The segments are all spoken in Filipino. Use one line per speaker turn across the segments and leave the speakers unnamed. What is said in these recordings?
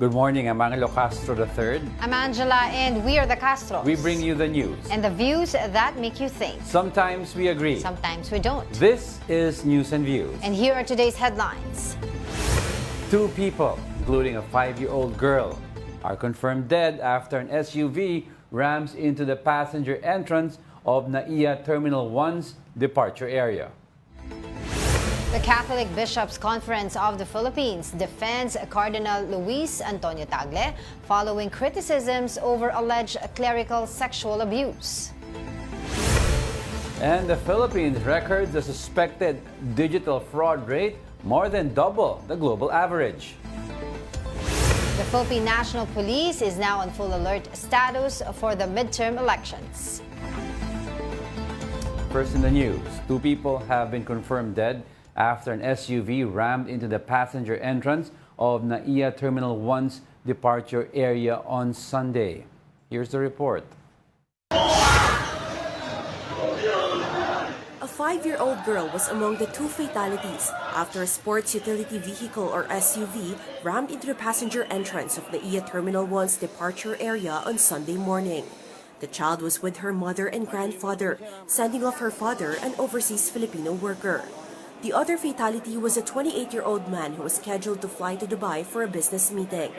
Good morning, I'm Angelo Castro III.
I'm Angela, and we are the Castros.
We bring you the news.
And the views that make you think.
Sometimes we agree.
Sometimes we don't.
This is News and Views.
And here are today's headlines.
2 people, including a 5-year-old girl, are confirmed dead after an SUV rams into the passenger entrance of NAIA Terminal 1's departure area.
The Catholic Bishops' Conference of the Philippines defends Cardinal Antonio Tagle following criticisms over alleged clerical sexual abuse.
And the Philippines records a suspected digital fraud rate more than double the global average.
The Philippine National Police is now on full alert status for the midterm elections.
First in the news, 2 people have been confirmed dead after an SUV rammed into the passenger entrance of NAIA Terminal 1's departure area on Sunday. Here's the report.
A 5-year-old girl was among the 2 fatalities after a sports utility vehicle or SUV rammed into the passenger entrance of NAIA Terminal 1's departure area on Sunday morning. The child was with her mother and grandfather, sending off her father, an overseas Filipino worker. The other fatality was a 28-year-old man who was scheduled to fly to Dubai for a business meeting.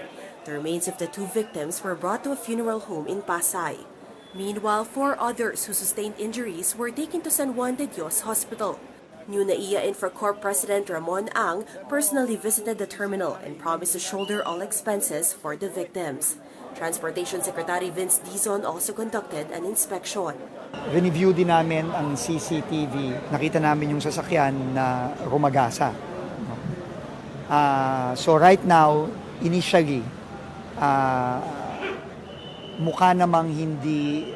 The remains of the 2 victims were brought to a funeral home in Pasay. Meanwhile, 4 others who sustained injuries were taken to San Juan de Dios Hospital. New NAIA Infracorp President Ramon Ang personally visited the terminal and promised to shoulder all expenses for the victims. Transportation Secretary Vince Dizon also conducted an inspection.
Review din namin ang CCTV. Nakita namin yung sasakyan na rumagasa. So right now, initially, mukha namang hindi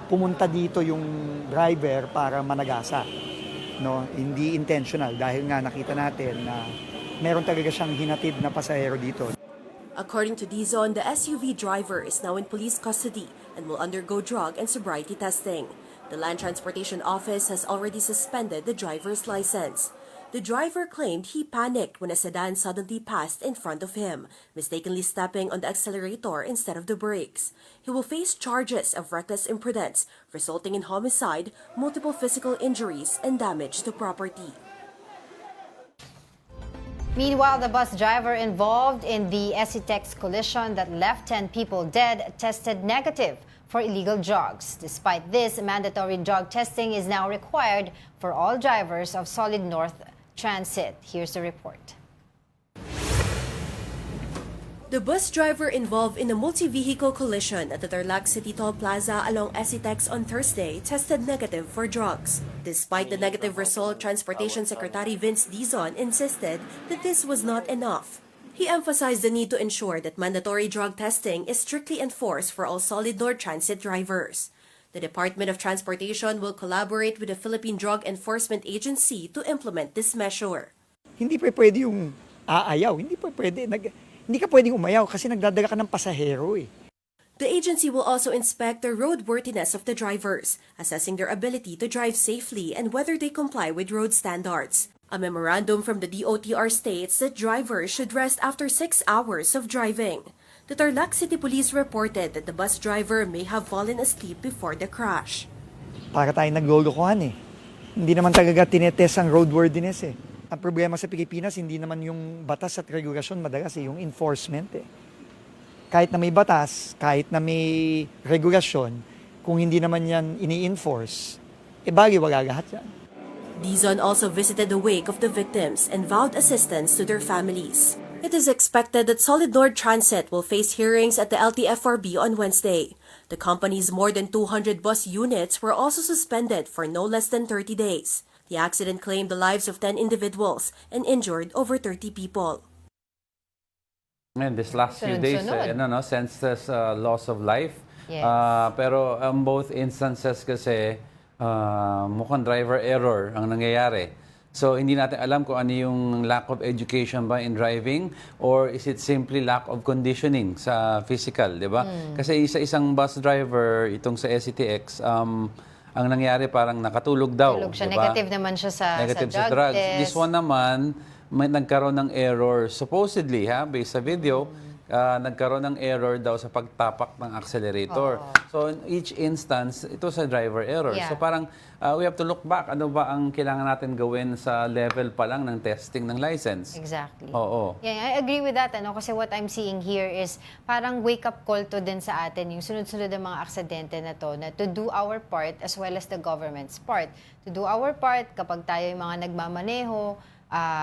pumunta dito yung driver para managasa. No? Hindi intentional dahil nga nakita natin na meron talaga siyang hinatid na pasahero dito.
According to Dizon, the SUV driver is now in police custody and will undergo drug and sobriety testing. The Land Transportation Office has already suspended the driver's license. The driver claimed he panicked when a sedan suddenly passed in front of him, mistakenly stepping on the accelerator instead of the brakes. He will face charges of reckless imprudence, resulting in homicide, multiple physical injuries, and damage to property.
Meanwhile, the bus driver involved in the SETEX collision that left 10 people dead tested negative for illegal drugs. Despite this, mandatory drug testing is now required for all drivers of Solid North Transit. Here's the report.
The bus driver involved in a multi-vehicle collision at the Tarlac City Toll Plaza along SETEX on Thursday tested negative for drugs. Despite the negative result, Transportation Secretary Vince Dizon insisted that this was not enough. He emphasized the need to ensure that mandatory drug testing is strictly enforced for all Solid North Transit drivers. The Department of Transportation will collaborate with the Philippine Drug Enforcement Agency to implement this measure.
Hindi pa pwede yung aayaw. Hindi pa pwede. Hindi ka pwedeng umayaw kasi nagdadala ka ng pasahero eh.
The agency will also inspect the roadworthiness of the drivers, assessing their ability to drive safely and whether they comply with road standards. A memorandum from the DOTR states that drivers should rest after 6 hours of driving. The Tarlac City Police reported that the bus driver may have fallen asleep before the crash.
Para tayo naglolokohan eh. Hindi naman talaga tinetest ang roadworthiness eh. Ang problema sa Pilipinas, hindi naman yung batas at regulasyon madalas eh, yung enforcement eh. Kahit na may batas, kahit na may regulasyon, kung hindi naman yan ini-enforce, baliwala lahat yan.
Dizon also visited the wake of the victims and vowed assistance to their families. It is expected that Solid North Transit will face hearings at the LTFRB on Wednesday. The company's more than 200 bus units were also suspended for no less than 30 days. The accident claimed the lives of 10 individuals and injured over 30 people.
And this last few days, senseless loss of life.
Yes.
Pero both instances kasi mukhang driver error ang nangyayari. So hindi natin alam kung ano yung lack of education ba in driving or is it simply lack of conditioning sa physical, di ba? Kasi isang bus driver, itong sa SETX, ang nangyari parang nakatulog daw.
Tulog siya.
Diba?
Negative naman siya sa
drug
test.
This one naman, may nagkaroon ng error. Supposedly, based sa video, nagkaroon ng error daw sa pagtapak ng accelerator. So in each instance, ito sa driver error.
Yeah.
So parang we have to look back. Ano ba ang kailangan natin gawin sa level pa lang ng testing ng license?
Exactly.
Oo.
Yeah, I agree with that. Kasi what I'm seeing here is parang wake-up call to din sa atin, yung sunod-sunod ng mga aksidente na to, na to do our part as well as the government's part. To do our part, kapag tayo yung mga nagmamaneho,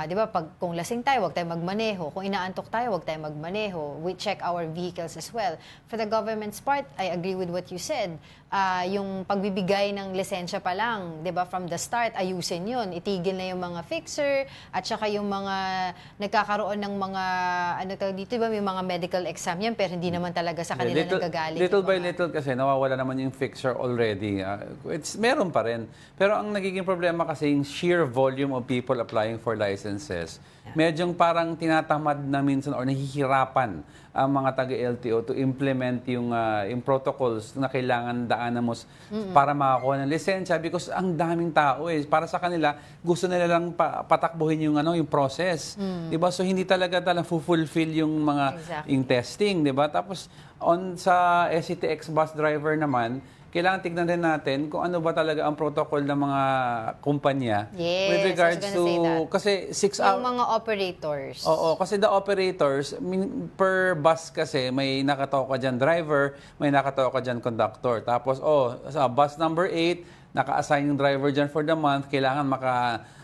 di ba, kung lasing tayo, huwag tayo magmaneho. Kung inaantok tayo, huwag tayo magmaneho. We check our vehicles as well. For the government's part, I agree with what you said. Yung pagbibigay ng lisensya pa lang, di ba, from the start, ayusin yun. Itigil na yung mga fixer, at saka yung mga nagkakaroon ng mga, ano tawag dito, diba, may mga medical exam yan, pero hindi naman talaga sa kanila nagagaling.
Little by little kasi nawawala naman yung fixer already. Meron pa rin. Pero ang nagiging problema kasi yung sheer volume of people applying for licenses, medyong parang tinatamad na minsan or nahihirapan ang mga taga-LTO to implement yung protocols na kailangan daanan mo para makakuha ng lisensya because ang daming tao para sa kanila gusto nila lang patakbuhin yung yung process. 'Di ba? So hindi talaga fulfill yung mga yung testing, 'di ba? Tapos sa SCTX bus driver naman, kailangan tignan din natin kung ano ba talaga ang protocol ng mga kumpanya with regards to kasi 6 hours
yung mga operators.
Oo, kasi the operators per bus kasi may nakatoka diyan driver, may nakatoka diyan conductor. Tapos sa bus number 8, naka-assign yung driver diyan for the month, kailangan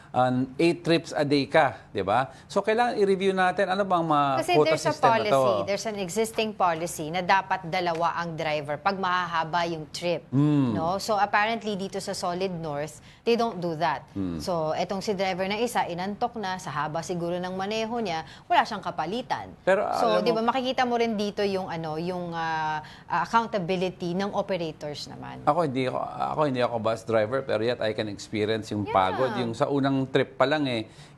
8 trips a day ka, di ba? So, kailangan i-review natin ano bang
kasi
quota
there's a
system
policy,
na to.
there's an existing policy na dapat dalawa ang driver pag mahahaba yung trip. No? So, apparently, dito sa Solid North, they don't do that. So, etong si driver na isa, inantok na, sa haba siguro ng maneho niya, wala siyang kapalitan.
Pero,
so, di ba, makikita mo rin dito yung, yung accountability ng operators naman.
Ako hindi ako bus driver, pero yet I can experience yung pagod. Yung sa unang trip pa lang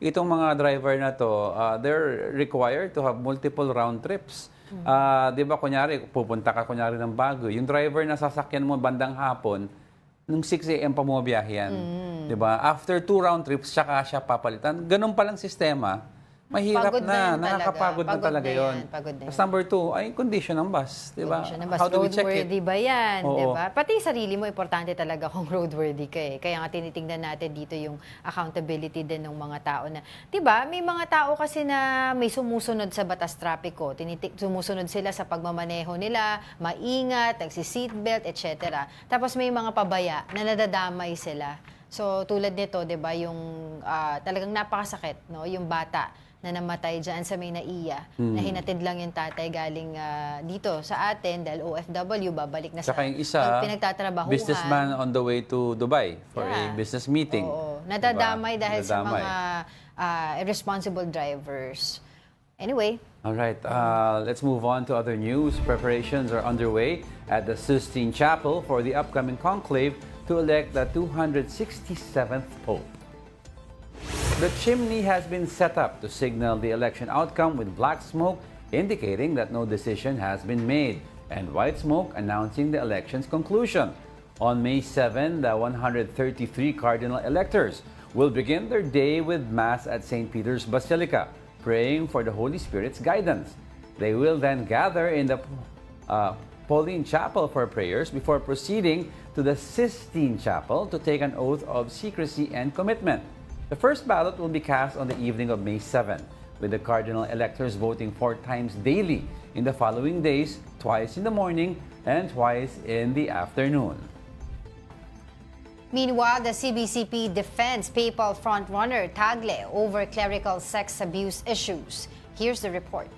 itong mga driver na to, they're required to have multiple round trips. Di ba, kunyari, pupunta ka kunyari ng Baguio, yung driver na sasakyan mo bandang hapon, nung 6 a.m. pa bumabiyahe yan. Di ba? After 2 round trips, siya papalitan. Ganun palang sistema. Mahirap na, nakakapagod na talaga yun. Tapos number 2, ay condition ng bus, di ba?
How do we check it? Roadworthy ba yan, di ba? Pati sarili mo, importante talaga kung roadworthy ka Kaya nga tinitingnan natin dito yung accountability din ng mga tao na, di ba, may mga tao kasi na may sumusunod sa batas trapiko. Sumusunod sila sa pagmamaneho nila, maingat, nagsi-seatbelt, etc. Tapos may mga pabaya na nadadamay sila. So tulad nito, di ba, yung talagang napakasakit, no? Yung bata na namatay dyan sa may NAIA, na hinatid lang yung tatay galing dito sa atin dahil OFW, babalik na
Saka yung isa,
pinagtatrabahuhan.
Businessman on the way to Dubai for a business meeting.
Oo. Nadadamay dahil sa
Nadadamay.
mga irresponsible drivers. Anyway.
All right, let's move on to other news. Preparations are underway at the Sistine Chapel for the upcoming conclave to elect the 267th Pope. The chimney has been set up to signal the election outcome with black smoke indicating that no decision has been made, and white smoke announcing the election's conclusion. On May 7, the 133 cardinal electors will begin their day with Mass at St. Peter's Basilica, praying for the Holy Spirit's guidance. They will then gather in the Pauline Chapel for prayers before proceeding to the Sistine Chapel to take an oath of secrecy and commitment. The first ballot will be cast on the evening of May 7, with the cardinal electors voting 4 times daily in the following days, twice in the morning and twice in the afternoon.
Meanwhile, the CBCP defends papal frontrunner Tagle over clerical sex abuse issues. Here's the report.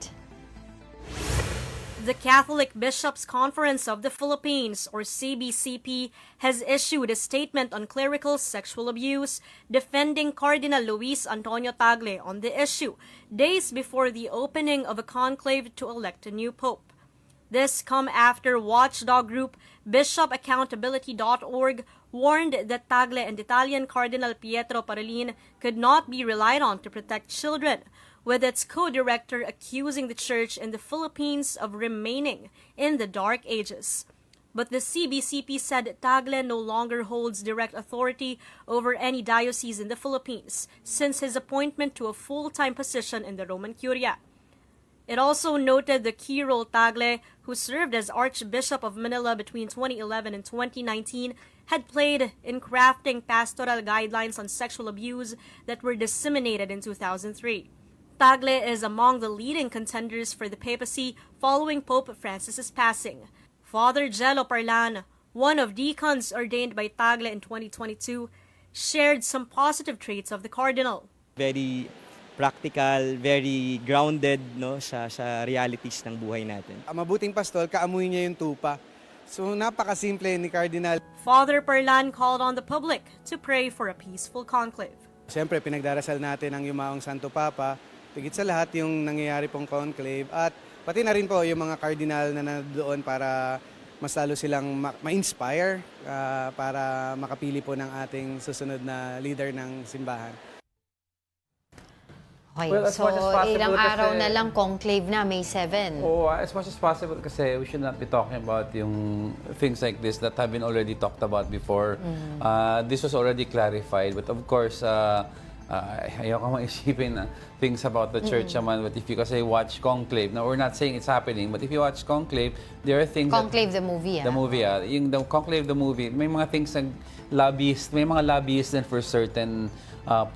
The Catholic Bishops' Conference of the Philippines, or CBCP, has issued a statement on clerical sexual abuse, defending Cardinal Luis Antonio Tagle on the issue, days before the opening of a conclave to elect a new pope. This come after watchdog group bishopaccountability.org warned that Tagle and Italian Cardinal Pietro Parolin could not be relied on to protect children, with its co-director accusing the church in the Philippines of remaining in the Dark Ages. But the CBCP said Tagle no longer holds direct authority over any diocese in the Philippines since his appointment to a full-time position in the Roman Curia. It also noted the key role Tagle, who served as Archbishop of Manila between 2011 and 2019, had played in crafting pastoral guidelines on sexual abuse that were disseminated in 2003. Tagle is among the leading contenders for the papacy following Pope Francis's passing. Father Angelo Castro, one of deacons ordained by Tagle in 2022, shared some positive traits of the cardinal.
Very practical, very grounded, no, sa realities ng buhay natin.
Ang mabuting pastol, kaamuy niya yung tupa. So napakasimple ni Cardinal.
Father Perlan called on the public to pray for a peaceful conclave.
Siyempre, pinagdarasal natin ang yumaong Santo Papa, higit sa lahat yung nangyayari pong conclave, at pati na rin po yung mga cardinal na nandoon para mas lalo silang ma-inspire para makapili po ng ating susunod na leader ng simbahan.
Okay,
Well, as
so
much as possible
ilang araw
kasi-
na lang conclave na, May 7.
Oh, as much as possible kasi we should not be talking about yung things like this that have been already talked about before. This was already clarified, but of course, ayoko maisipin na things about the church naman. But if you kasi watch Conclave, now we're not saying it's happening, but if you watch Conclave, there are things
Conclave the movie,
the movie, yung the Conclave the movie, may mga things na may mga lobbyists din for certain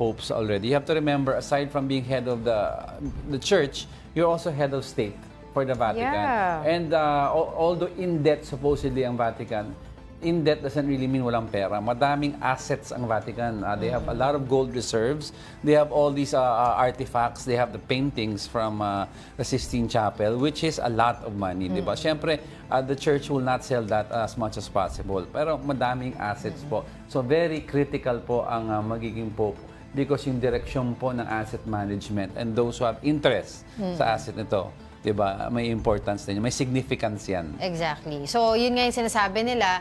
popes already. You have to remember, aside from being head of the church, you're also head of state for the Vatican.
Yeah.
And although in debt supposedly ang Vatican, in debt doesn't really mean walang pera. Madaming assets ang Vatican. They have a lot of gold reserves. They have all these artifacts. They have the paintings from the Sistine Chapel, which is a lot of money, di ba? Siyempre, the church will not sell that as much as possible. Pero madaming assets po. So very critical po ang magiging pope because yung direksyon po ng asset management and those who have interest sa asset nito, di ba, may importance din, may significance yan.
Exactly. So, yun nga yung sinasabi nila,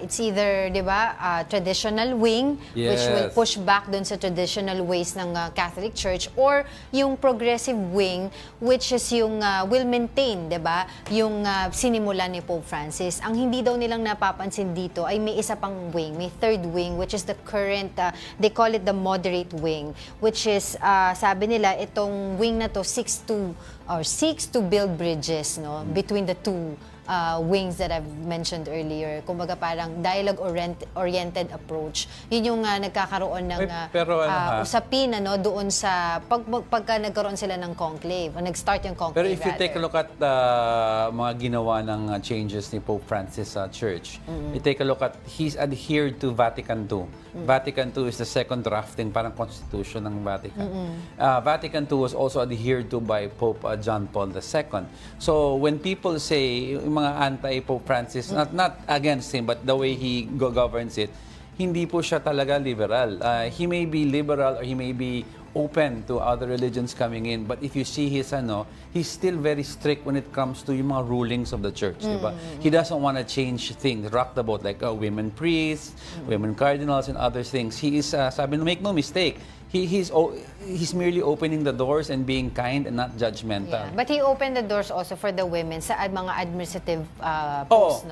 it's either, di ba, traditional wing, which will
Yes.
push back dun sa traditional ways ng Catholic Church, or yung progressive wing, which is yung will maintain, di ba, yung sinimula ni Pope Francis. Ang hindi daw nilang napapansin dito ay may isa pang wing, may third wing, which is the current, they call it the moderate wing, which is, sabi nila, itong wing na to seeks to build bridges, no, between the two wings that I've mentioned earlier. Kumbaga parang dialogue-oriented approach. Yun yung nagkakaroon ng
pero
usapin doon sa pagka nagkaroon sila ng conclave, o nag-start yung conclave.
Pero if you take a look at mga ginawa ng changes ni Pope Francis sa church, you take a look at, he's adhered to Vatican II. Vatican II is the second drafting parang constitution ng Vatican. Vatican II was also adhered to by Pope John Paul II. So when people say, yung mga anti-Pope Francis, not against him, but the way he governs it, hindi po siya talaga liberal. He may be liberal or he may be open to other religions coming in, but if you see he's still very strict when it comes to yung mga rulings of the church, di ba? He doesn't want to change things, rock the boat, like women priests, women cardinals, and other things. He is, sabi, make no mistake, he's merely opening the doors and being kind and not judgmental.
Yeah. But he opened the doors also for the women sa mga administrative posts,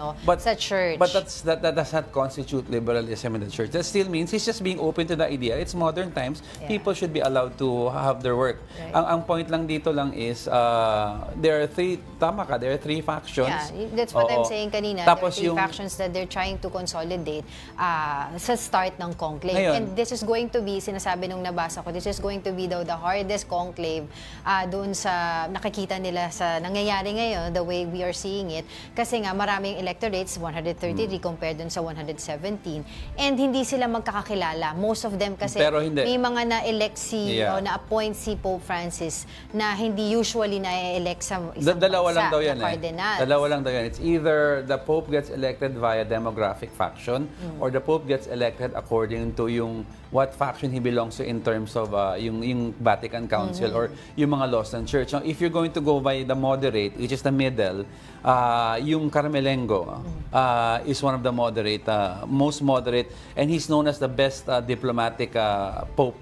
sa church.
But that does not constitute liberalism in the church. That still means he's just being open to the idea. It's modern times.
Yeah.
People should be allowed to have their work.
Right.
Ang point lang dito lang is there are three factions.
Yeah, that's what I'm saying kanina.
Tapos
there are three factions that they're trying to consolidate sa start ng conclave.
Ngayon,
and this is going to be, sinasabi nung nabasa ko, this is going to be daw the hardest conclave doon sa nakikita nila sa nangyayari ngayon, the way we are seeing it. Kasi nga maraming electorates, 133 compared dun sa 117. And hindi sila magkakakilala. Most of them kasi
Pero hindi.
may mga na-elect o na-appoint si Pope Francis na hindi usually na-elect sa isang
Dalawa lang daw yan
na cardinals.
Dalawa lang daw yan. It's either the Pope gets elected via demographic faction or the Pope gets elected according to yung what faction he belongs to in terms of yung Vatican Council or yung mga laws ng church. Now, if you're going to go by the moderate, which is the middle, yung Carmelengo is one of the moderate, most moderate, and he's known as the best diplomatic pope,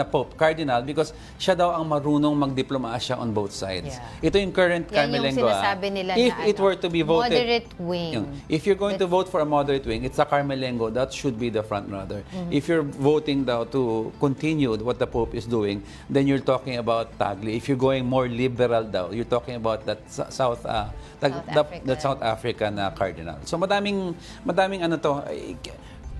Pope, Cardinal, because siya daw ang marunong magdiplomasya on both sides.
Yeah.
Ito yung current
Yan yung
Carmelengo.
sinasabi nila
If
na
it were to be voted,
moderate wing.
if you're going to vote for a moderate wing, it's a Carmelengo. That should be the front runner. If you're voting daw to continue what the Pope is doing, then you're talking about Tagle. If you're going more liberal daw, you're talking about that South African Cardinal. So madaming ano to.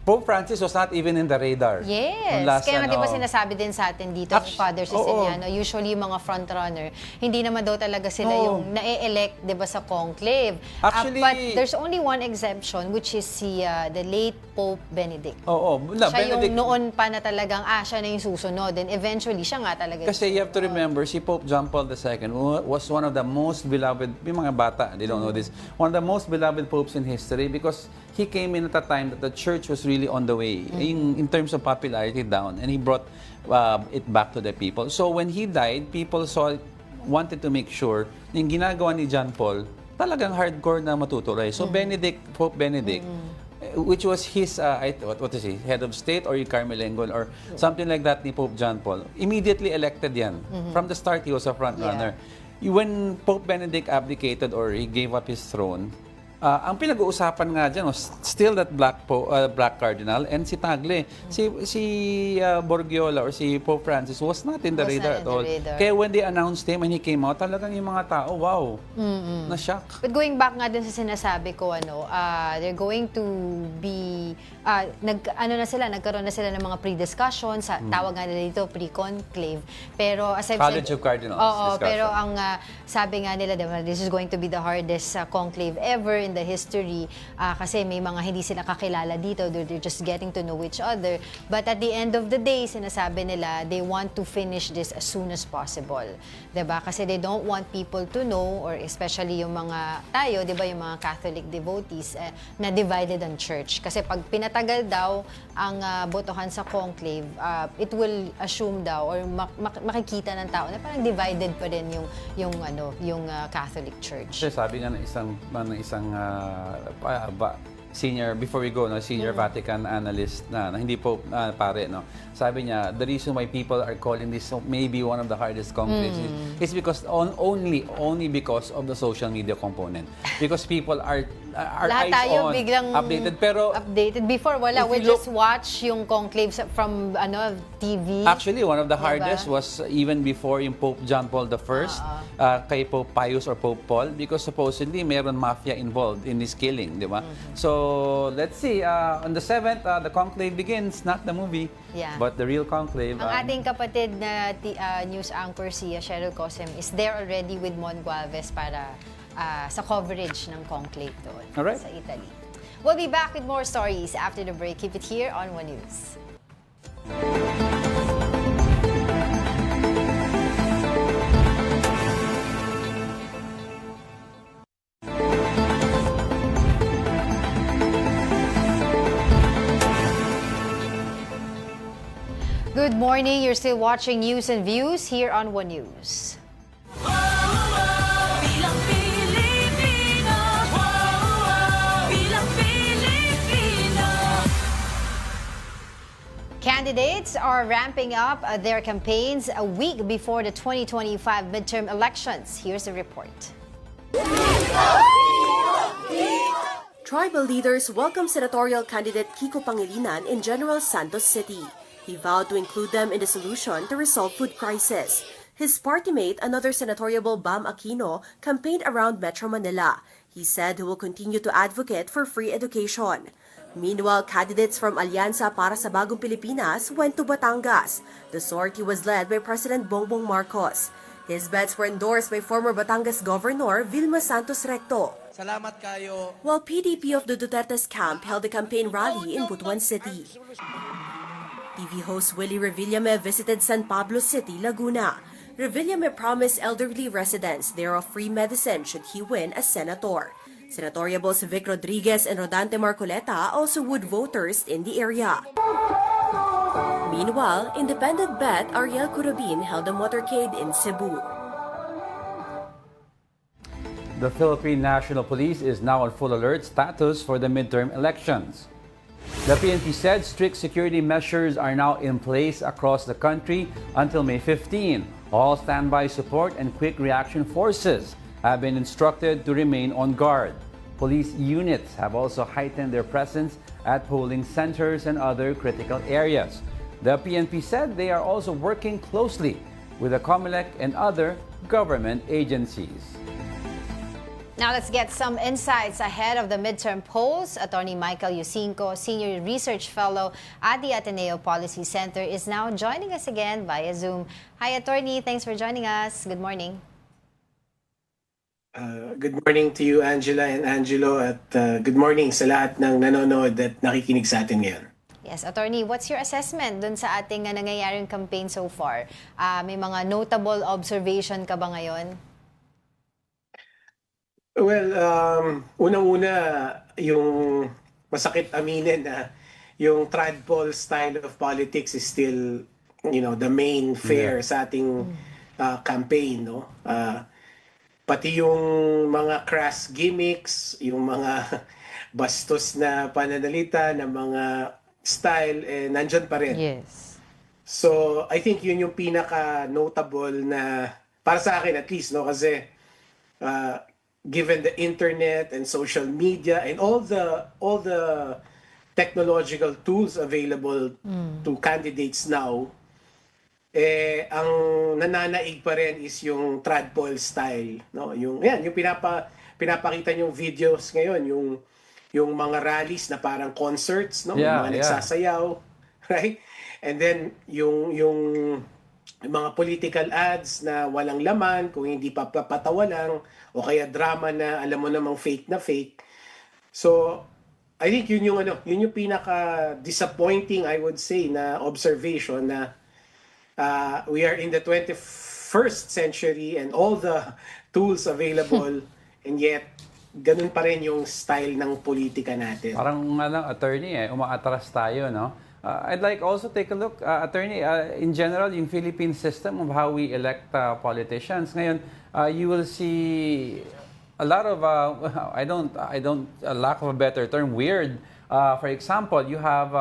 Pope Francis was not even in the radar.
Yes.
Last,
Kaya nga di ba sinasabi din sa atin dito ni Father Ceciliano, usually yung mga frontrunner, hindi naman daw talaga sila yung na-elect, di ba, sa conclave.
Actually,
but there's only one exemption, which is the late Pope Benedict. Siya
Benedict,
yung noon pa na talagang, siya na yung susunod. And eventually, siya nga talaga.
Kasi you have to remember, si Pope John Paul II was one of the most beloved, yung mga bata, they don't know this, one of the most beloved popes in history because he came in at a time that the church was really on the way in terms of popularity down, and he brought it back to the people. So when he died, people wanted to make sure yung ginagawa ni John Paul talagang hardcore na matutuloy. So Pope Benedict, which was his what is he, head of state or yung Carmelengo or something like that ni Pope John Paul, immediately elected yan. From the start, he was a front runner. When Pope Benedict abdicated or he gave up his throne, ang pinag-uusapan nga dyan, still that black cardinal and si Tagle. Si Borgiola or si Pope Francis was not in the radar at all. Kaya when they announced him and he came out, talagang yung mga tao, wow, na-shock.
But going back nga dun sa sinasabi ko, they're going to be, nagkaroon na sila ng mga pre-discussions, tawag nga nila dito, pre-conclave. Pero as I've
College of Cardinals discussion.
Pero ang sabi nga nila, diba, this is going to be the hardest conclave ever in the history kasi may mga hindi sila kakilala dito, they're just getting to know each other, but at the end of the day, sinasabi nila they want to finish this as soon as possible, diba? Kasi they don't want people to know, or especially yung mga tayo, diba, yung mga Catholic devotees na divided ang church, kasi pag pinatagal daw ang botohan sa conclave, it will assume daw or makikita ng tao na parang divided pa rin yung Catholic Church.
Kasi sabi nga ng isang senior, before we go, senior Vatican analyst na hindi po pare, sabi niya, the reason why people are calling this maybe one of the hardest conclaves is because only because of the social media component. Because people are
lahat
eyes
tayo
on,
biglang
updated. Pero
updated. Before, wala. We just watch yung conclave from TV.
Actually, one of the hardest was even before yung Pope John Paul I, kay Pope Pius or Pope Paul, because supposedly meron mafia involved in this killing, di ba? So, let's see. On the 7th, the conclave begins, not the movie, but the real conclave.
Ang ating kapatid na news anchor si Cheryl Cosem is there already with Mon Gualvez para sa coverage ng conclave doon sa Italy. We'll be back with more stories after the break. Keep it here on One News. Good morning. You're still watching News and Views here on One News. Candidates are ramping up their campaigns a week before the 2025 midterm elections. Here's the report.
Tribal leaders welcome senatorial candidate Kiko Pangilinan in General Santos City. He vowed to include them in the solution to resolve food crisis. His party mate, another senatorial Bam Aquino, campaigned around Metro Manila. He said he will continue to advocate for free education. Meanwhile, candidates from Alyansa para sa Bagong Pilipinas went to Batangas. The sortie was led by President Bongbong Marcos. His bets were endorsed by former Batangas Governor Vilma Santos Recto.
Salamat kayo.
While PDP of the Duterte's camp held a campaign rally in Butuan City. TV host Willie Revillame visited San Pablo City, Laguna. Revillame promised elderly residents there of free medicine should he win as senator. Senatoriables Vic Rodriguez and Rodante Marcoleta also wooed voters in the area. Meanwhile, independent bet Ariel Curabin held a motorcade in Cebu.
The Philippine National Police is now on full alert status for the midterm elections. The PNP said strict security measures are now in place across the country until May 15. All standby support and quick reaction forces have been instructed to remain on guard. Police units have also heightened their presence at polling centers and other critical areas. The PNP said they are also working closely with the COMELEC and other government agencies.
Now let's get some insights ahead of the midterm polls. Attorney Michael Yusinko, Senior Research Fellow at the Ateneo Policy Center, is now joining us again via Zoom. Hi, Attorney. Thanks for joining us. Good morning.
Good morning to you, Angela and Angelo, at good morning sa lahat ng nanonood at nakikinig sa atin ngayon.
Yes, Attorney, what's your assessment dun sa ating nangyayaring campaign so far? May mga notable observation ka ba ngayon?
Well, unang-una, yung masakit aminin na yung tradpole style of politics is still, the main fare sa ating campaign, no? Pati yung mga crass gimmicks, yung mga bastos na pananalita, na mga style, nandyan pa rin.
Yes.
So, I think yun yung pinaka-notable na, para sa akin at least, no? Kasi, given the internet and social media and all the technological tools available to candidates now, ang nananaig pa rin is yung tradpole style, no? Yung pinapakita yung videos ngayon, yung mga rallies na parang concerts, no? Mga nagsasayaw, right? And then yung mga political ads na walang laman, kung hindi pa papatawa lang, o kaya drama na alam mo namang fake na fake. So, I think yun yung pinaka-disappointing, I would say, na observation na we are in the 21st century and all the tools available and yet ganun pa rin yung style ng politika natin.
Parang attorney, umaatras tayo, no? I'd like also take a look, attorney, in general, yung Philippine system of how we elect politicians. Ngayon, you will see a lot of, lack of a better term, weird. For example, you have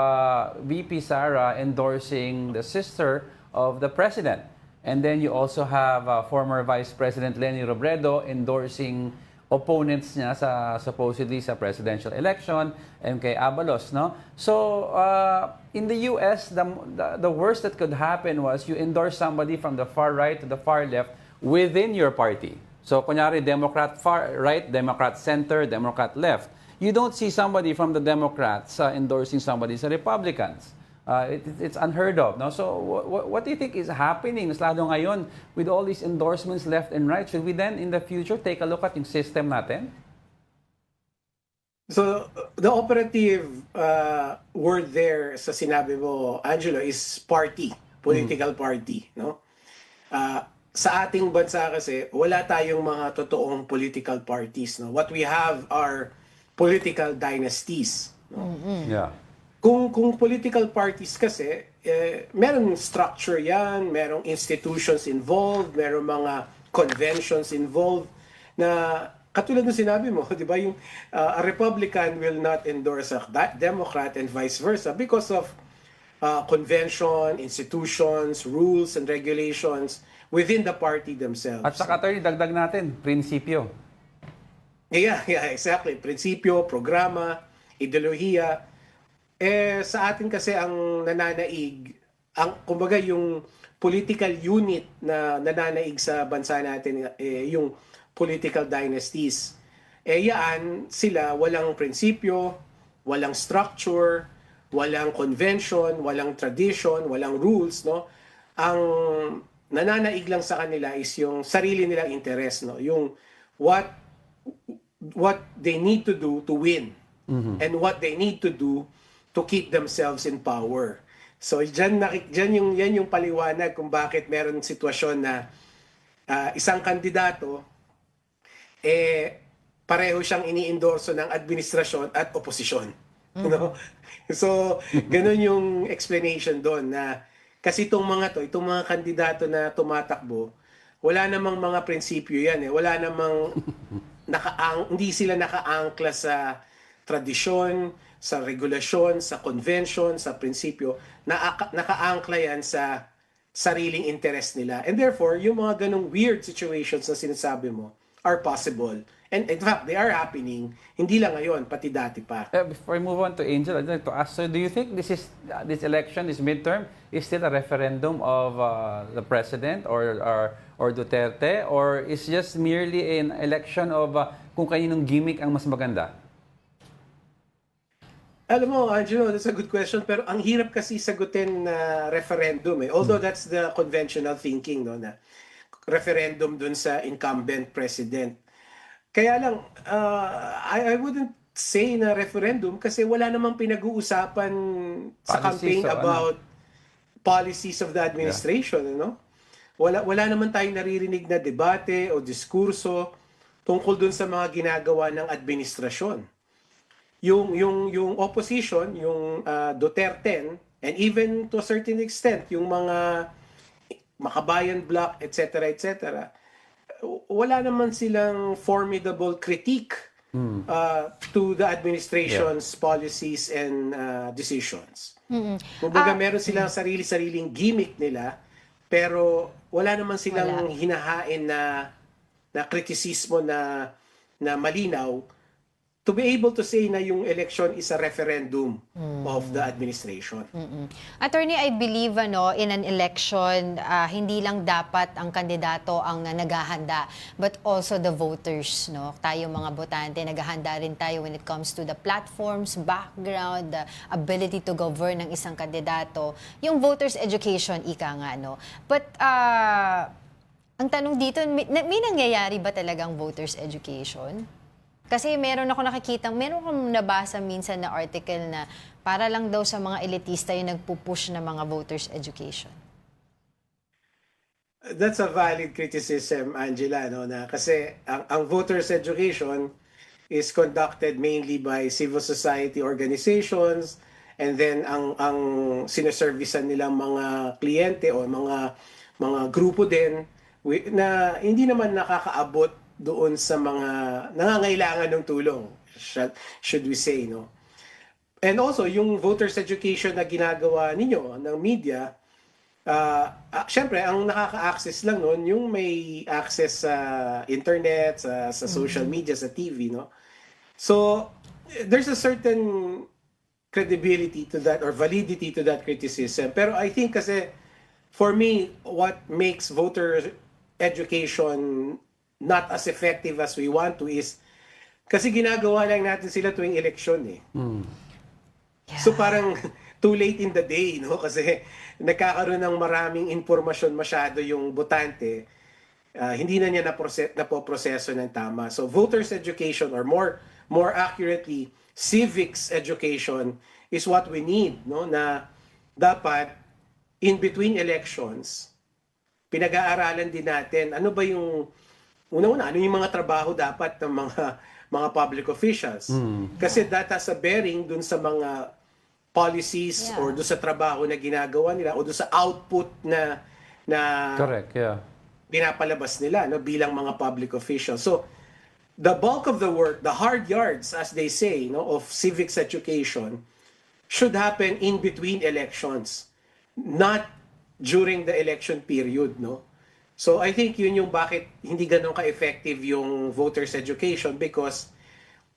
VP Sara endorsing the sister of the president. And then you also have former Vice President Leni Robredo endorsing opponents niya supposedly sa presidential election and kay Abalos, no? So in the US, the worst that could happen was you endorse somebody from the far right to the far left within your party. So kunyari Democrat far right, Democrat center, Democrat left. You don't see somebody from the Democrats endorsing somebody sa Republicans. It's unheard of, no? So what do you think is happening, lalo ngayon, with all these endorsements left and right? Should we then, in the future, take a look at yung system natin?
So, the operative word there sa sinabi mo, Angelo, is party, political party, no? Sa ating bansa kasi, wala tayong mga totoong political parties, no? What we have are political dynasties, no?
Yeah.
Kung political parties kasi, merong structure yan, merong institutions involved, merong mga conventions involved, na katulad ng sinabi mo, di ba, yung a Republican will not endorse a Democrat and vice versa because of convention, institutions, rules, and regulations within the party themselves.
At saka, attorney, dagdag natin, prinsipyo.
Yeah, exactly. Prinsipyo, programa, ideolohiya. Sa atin kasi ang nananaig, kumbaga yung political unit na nananaig sa bansa natin, yung political dynasties. Yaan, sila walang prinsipyo, walang structure, walang convention, walang tradition, walang rules, no? Ang nananaig lang sa kanila is yung sarili nilang interest, no? Yung what they need to do to win, and what they need to do to keep themselves in power. So yan yung paliwanag kung bakit meron sitwasyon na isang kandidato pareho siyang iniendorso ng administrasyon at oposisyon. No? So ganun yung explanation doon na kasi itong mga kandidato na tumatakbo, wala namang mga prinsipyo yan. Wala namang hindi sila nakaangkla sa tradisyon, sa regulasyon, sa convention, sa prinsipyo, nakaangkla yan sa sariling interest nila. And therefore, yung mga ganong weird situations na sinasabi mo are possible. And in fact, they are happening. Hindi lang ngayon, pati dati pa.
Before I move on to Angel, I'd like to ask, so do you think this election, this midterm, is still a referendum of the president or Duterte, or is just merely an election of kung kaninong gimmick ang mas maganda?
Alam mo, Angelo, that's a good question. Pero ang hirap kasi sagutin na referendum eh. Although that's the conventional thinking, no, na referendum dun sa incumbent president. Kaya lang, I wouldn't say na referendum kasi wala namang pinag-uusapan sa campaign about policies of the administration, no? Wala naman tayong naririnig na debate o diskurso tungkol dun sa mga ginagawa ng administrasyon. Yung opposition, yung Duterte, and even to a certain extent, yung mga Makabayan Bloc, etc., wala naman silang formidable critique to the administration's policies and decisions. Kumbaga, meron silang sarili-sariling gimmick nila, pero wala naman silang hinahain na kritisismo na malinaw to be able to say na yung election is a referendum of the administration.
Attorney, I believe in an election, hindi lang dapat ang kandidato ang naghahanda, but also the voters. No? Tayo mga botante, naghahanda rin tayo when it comes to the platforms, background, the ability to govern ng isang kandidato. Yung voters education, ika nga. No? But ang tanong dito, may nangyayari ba talagang voters education? Kasi meron akong nabasa minsan na article na para lang daw sa mga elitista yung nagpupush na mga voters education.
That's a valid criticism, Angela, no, na kasi ang voters education is conducted mainly by civil society organizations, and then ang sineservisan nilang mga kliyente o mga grupo din na hindi naman nakakaabot doon sa mga nangangailangan ng tulong, should we say, no? And also, yung voters education na ginagawa ninyo ng media, syempre, ang nakaka-access lang nun, yung may access sa internet, sa social media, sa TV, no? So, there's a certain credibility to that or validity to that criticism. Pero I think kasi, for me, what makes voter education not as effective as we want to is kasi ginagawa lang natin sila tuwing eleksyon eh.
Yeah.
So parang too late in the day, no? Kasi nagkakaroon ng maraming impormasyon masyado yung botante, hindi na niya napoproseso ng tama. So voters education, or more accurately, civics education is what we need, no? Na dapat in between elections, pinag-aaralan din natin ano ba yung una-una, ano yung mga trabaho dapat ng mga public officials. Kasi that has a bearing dun sa mga policies or dun sa trabaho na ginagawa nila o dun sa output na
Correct, yeah.
pinapalabas nila, no, bilang mga public officials. So, the bulk of the work, the hard yards, as they say, no, of civics education should happen in between elections, not during the election period, no? So I think yun yung bakit hindi ganun ka-effective yung voters education, because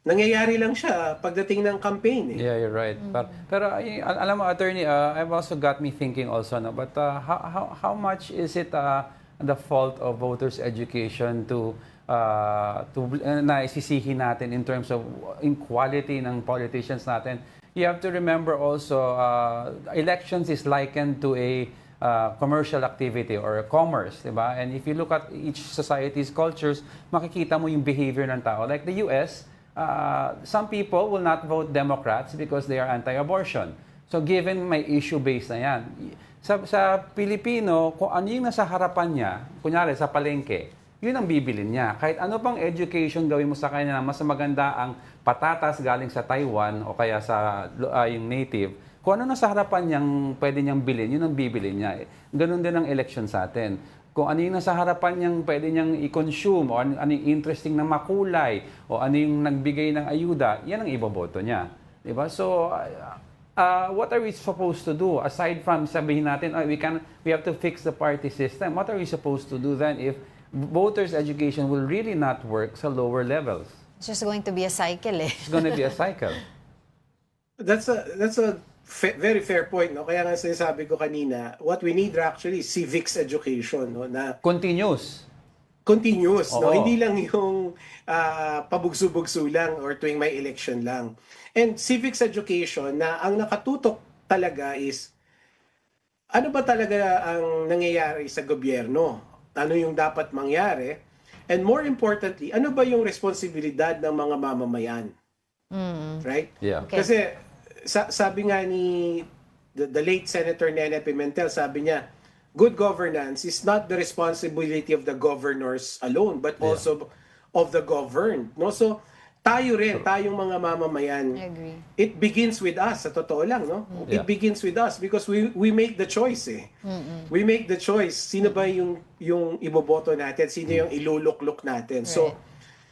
nangyayari lang siya pagdating ng campaign. Eh.
Yeah, you're right. Pero alam mo, Attorney, I've also got me thinking also, no? But how much is it the fault of voters education to naisisihin natin in terms of quality ng politicians natin? You have to remember also, elections is likened to a commercial activity or commerce, diba? And if you look at each society's cultures, makikita mo yung behavior ng tao. Like the US, some people will not vote Democrats because they are anti-abortion. So given may issue-based na yan. Sa Pilipino, kung ano yung nasa harapan niya, kunyari sa palengke, yun ang bibilin niya. Kahit ano pang education gawin mo sa kanya na mas maganda ang patatas galing sa Taiwan o kaya sa yung native, kung ano nasa harapan niyang pwede niyang bilhin, yun ang bibilin niya. Ganun din ang election sa atin. Kung ano yung nasa harapan niyang pwede niyang i-consume, o ano yung interesting na makulay, o ano yung nagbigay ng ayuda, yan ang iboboto niya. Diba? So, what are we supposed to do? Aside from sabihin natin, we have to fix the party system. What are we supposed to do then if voters' education will really not work sa lower levels?
It's just going to be a cycle eh.
It's going to be a cycle.
That's a very fair point, no? Kaya nga sinasabi ko kanina, what we need actually is civics education, no? Na
Continuous.
no?
Oo.
Hindi lang yung pabugso-bugso lang or tuwing may election lang. And civics education na ang nakatutok talaga is ano ba talaga ang nangyayari sa gobyerno? Ano yung dapat mangyari? And more importantly, ano ba yung responsibilidad ng mga mamamayan? Right?
Yeah.
Okay.
Kasi sabi nga ni the late Senator Nene Pimentel, sabi niya, good governance is not the responsibility of the governors alone, but also of the governed. No? So, tayong mga mamamayan,
I agree.
it begins with us, sa totoo lang, no?
Yeah.
It begins with us because we make the choice eh. We make the choice. Sino ba yung iboboto natin? Sino yung iluluklok natin? So,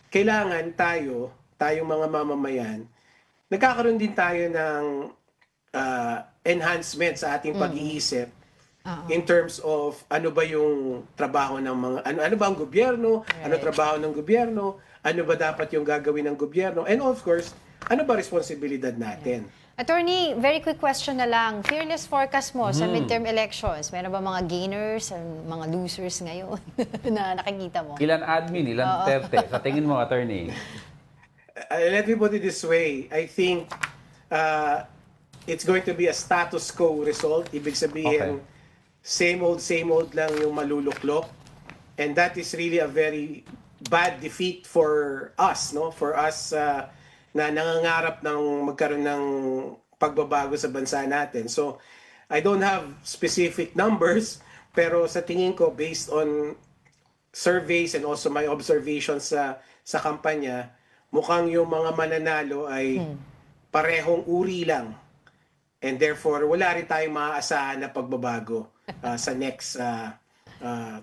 kailangan tayong mga mamamayan, nagkakaroon din tayo ng enhancement sa ating pag-iisip in terms of ano ba yung trabaho ng mga ano ba ang gobyerno, ano trabaho ng gobyerno, ano ba dapat yung gagawin ng gobyerno, and of course, ano ba responsibilidad natin.
Attorney, very quick question na lang. Fearless forecast mo sa midterm elections, meron ba mga gainers and mga losers ngayon na nakikita mo?
Ilan admin, ilan Duterte? Sa tingin mo, attorney?
Let me put it this way. I think it's going to be a status quo result. Ibig sabihin, same old lang yung maluluklok. And that is really a very bad defeat for us, no? For us na nangangarap ng magkaroon ng pagbabago sa bansa natin. So, I don't have specific numbers, pero sa tingin ko, based on surveys and also my observations sa kampanya, mukhang yung mga mananalo ay parehong uri lang. And therefore, wala rin tayong maaasahan na pagbabago sa next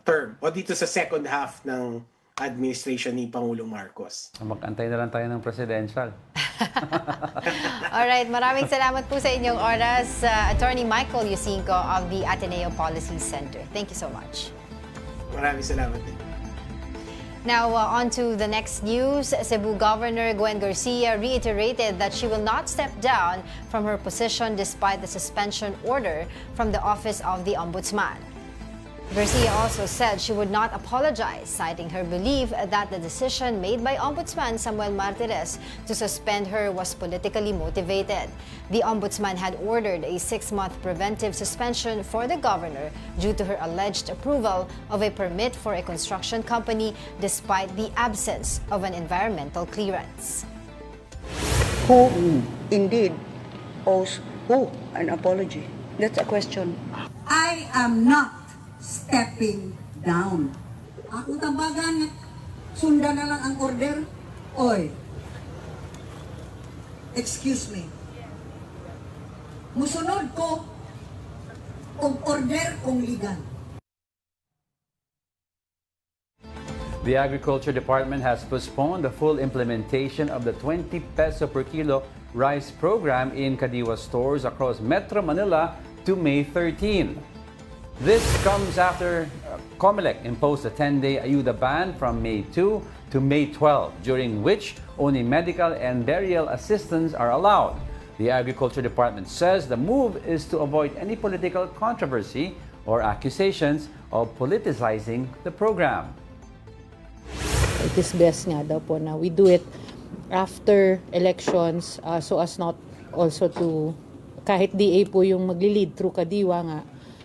term o dito sa second half ng administration ni Pangulong Marcos.
Mag-antay na lang tayo ng presidential.
Alright, maraming salamat po sa inyong oras, Attorney Michael Yusinko of the Ateneo Policy Center. Thank you so much.
Maraming salamat din.
Now, on to the next news. Cebu Governor Gwen Garcia reiterated that she will not step down from her position despite the suspension order from the Office of the Ombudsman. Garcia also said she would not apologize, citing her belief that the decision made by Ombudsman Samuel Martires to suspend her was politically motivated. The Ombudsman had ordered a 6-month preventive suspension for the governor due to her alleged approval of a permit for a construction company despite the absence of an environmental clearance.
Who indeed owes who an apology? That's a question.
I am not stepping down. Ako tabagan, sundan na lang ang order. Oy, excuse me. Musunod ko og order kung legal.
The Agriculture Department has postponed the full implementation of the 20 peso per kilo rice program in Kadiwa stores across Metro Manila to May 13. This comes after COMELEC imposed a 10-day ayuda ban from May 2 to May 12, during which only medical and burial assistance are allowed. The Agriculture Department says the move is to avoid any political controversy or accusations of politicizing the program.
It is best nga daw po na we do it after elections so as not also to, kahit DA po yung magli-lead through Kadiwa nga,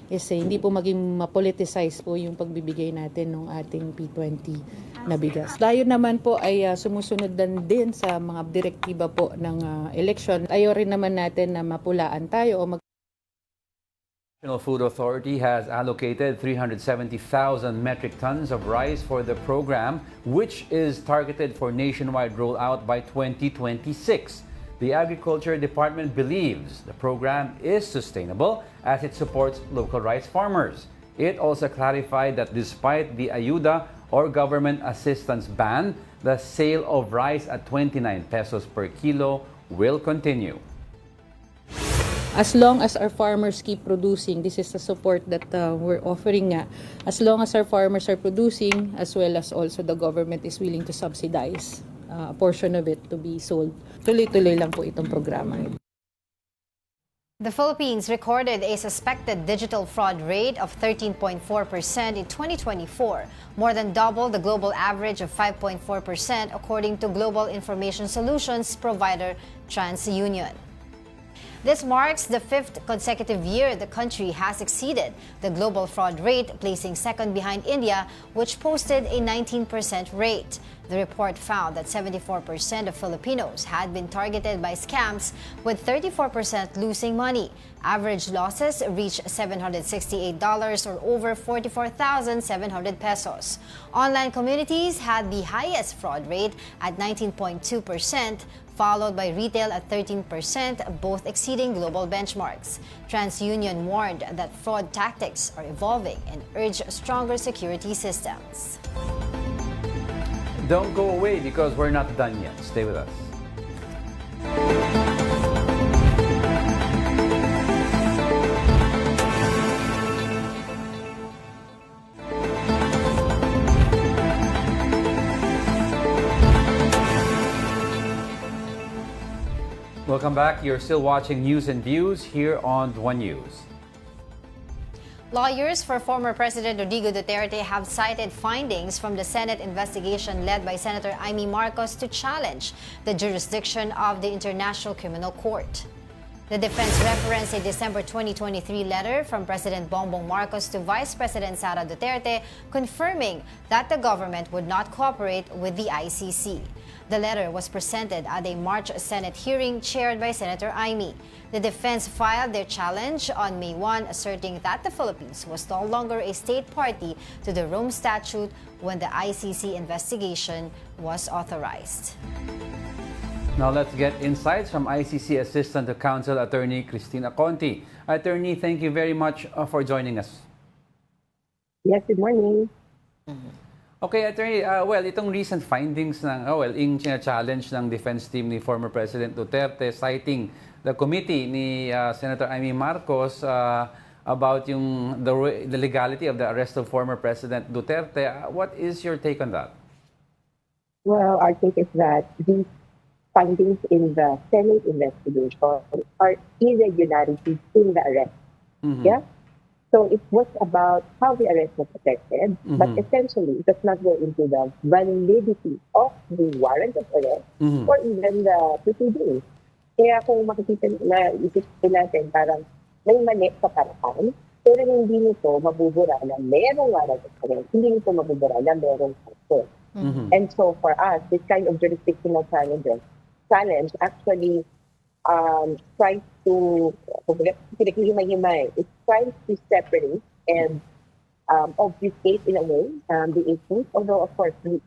is hindi po maging ma-politicize po yung pagbibigay natin ng ating P20 na bigas. Tayo naman po ay sumusunod din sa mga direktiba po ng election. Ayaw rin naman natin na mapulaan tayo o
The National Food Authority has allocated 370,000 metric tons of rice for the program, which is targeted for nationwide rollout by 2026. The Agriculture Department believes the program is sustainable as it supports local rice farmers. It also clarified that despite the ayuda or government assistance ban, the sale of rice at 29 pesos per kilo will continue.
as long as our farmers keep producing, this is the support that we're offering nga. As long as our farmers are producing, as well as also the government is willing to subsidize a portion of it to be sold. Tuloy-tuloy lang po itong programa.
The Philippines recorded a suspected digital fraud rate of 13.4% in 2024, more than double the global average of 5.4%, according to global information solutions provider TransUnion. This marks the fifth consecutive year the country has exceeded the global fraud rate, placing second behind India, which posted a 19% rate. The report found that 74% of Filipinos had been targeted by scams, with 34% losing money. Average losses reached $768 or over 44,700 pesos. Online communities had the highest fraud rate at 19.2%, followed by retail at 13%, both exceeding global benchmarks. TransUnion warned that fraud tactics are evolving and urged stronger security systems.
Don't go away because we're not done yet. Stay with us. Welcome back. You're still watching News and Views here on One News.
Lawyers for former President Rodrigo Duterte have cited findings from the Senate investigation led by Senator Amy Marcos to challenge the jurisdiction of the International Criminal Court. The defense referenced a December 2023 letter from President Bongbong Marcos to Vice President Sara Duterte confirming that the government would not cooperate with the ICC. The letter was presented at a March Senate hearing chaired by Senator Amy. The defense filed their challenge on May 1, asserting that the Philippines was no longer a state party to the Rome Statute when the ICC investigation was authorized.
Now let's get insights from ICC Assistant to Counsel Attorney Cristina Conti. Attorney, thank you very much for joining us.
Yes, good morning.
Okay, Attorney, itong recent findings ng, yung challenge ng defense team ni former President Duterte citing the committee ni Senator Amy Marcos about the legality of the arrest of former President Duterte. What is your take on that?
Well, our take is that these findings in the Senate investigation are irregularities in the arrest.
Mm-hmm.
Yeah? So it was about how the arrest was effected, but essentially it does not go into the validity of the warrant of arrest or even the proceedings. Kaya kung makikita na isip natin, parang may mali sa paraan, pero hindi nito mabubura na merong warrant of arrest, hindi nito mabubura na merong kaso. And so for us, this kind of jurisdictional challenge actually tries to, it tries to separate and obfuscate in a way the issues, although of course we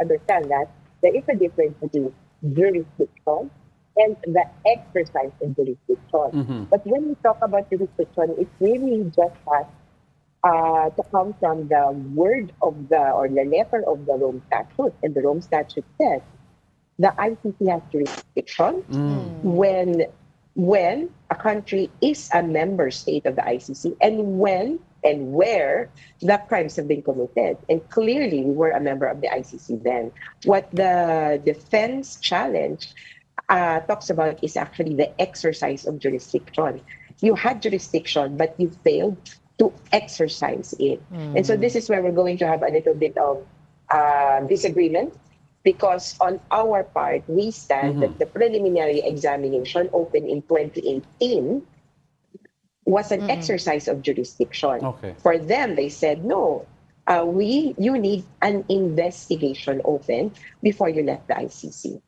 understand that there is a difference between jurisdiction and the exercise of jurisdiction. But when we talk about jurisdiction, it really just has to come from the word of or the letter of the Rome Statute. And the Rome Statute says the ICC has jurisdiction when a country is a member state of the ICC and when and where the crimes have been committed. And clearly, we were a member of the ICC then. What the defense challenge talks about is actually the exercise of jurisdiction. You had jurisdiction, but you failed to exercise it. And so this is where we're going to have a little bit of disagreement, because on our part, we stand that the preliminary examination opened in 2018 was an exercise of jurisdiction.
Okay.
For them, they said, no, you need an investigation open before you left the ICC.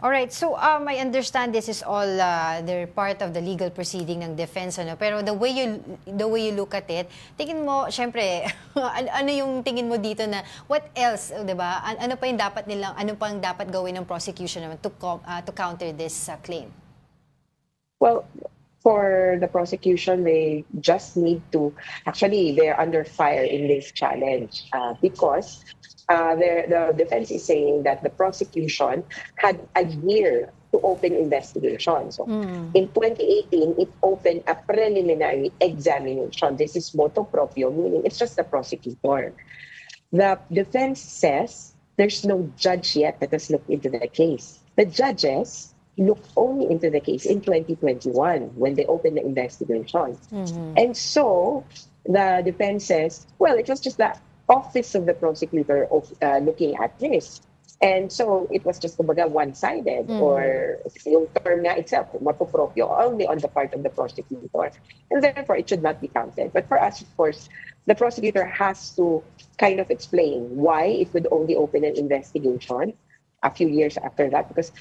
All right. So I understand this is all they're part of the legal proceeding ng defense, ano. Pero the way you look at it, tingin mo, syempre, ano yung tingin mo dito na what else, 'di ba? Ano pang dapat gawin ng prosecution naman to counter this claim?
Well, for the prosecution, they just need to, actually, they're under fire in this challenge because the defense is saying that the prosecution had a year to open investigations. So, in 2018, it opened a preliminary examination. This is motu proprio, meaning it's just the prosecutor. The defense says there's no judge yet that has looked into the case. The judges looked only into the case in 2021 when they opened the investigation. And so the defense says, well, it was just the office of the prosecutor looking at this. And so it was just one-sided, or yung term nga itself, motu proprio, only on the part of the prosecutor. And therefore, it should not be counted. But for us, of course, the prosecutor has to kind of explain why it would only open an investigation a few years after that. Because,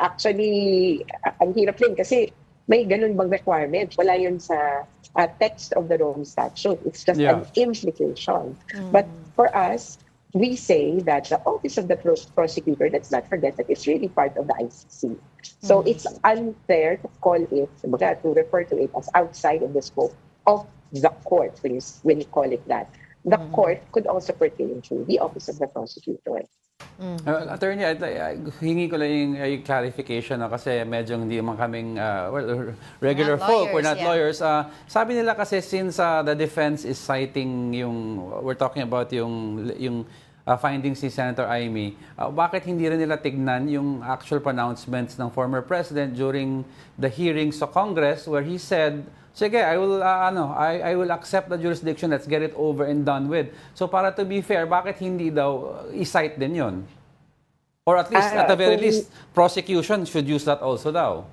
actually, ang hirap rin kasi may ganun bang requirement? Wala yun sa text of the Rome Statute. It's just an implication. But for us, we say that the office of the prosecutor, let's not forget that it's really part of the ICC. So it's unfair to call it, to refer to it as outside of the scope of the court when you call it that. The court could also pertain to the office of the prosecutor.
Attorney, hingi ko lang yung clarification kasi medyo hindi man kaming regular folk, we're not lawyers. Sabi nila kasi since the defense is citing we're talking about yung findings ni Senator Amy, bakit hindi rin nila tignan yung actual pronouncements ng former president during the hearings sa Congress where he said, sige, I will accept the jurisdiction, let's get it over and done with. So para to be fair, bakit hindi daw i-cite din yun? Or at least, at the very least, prosecution should use that also daw.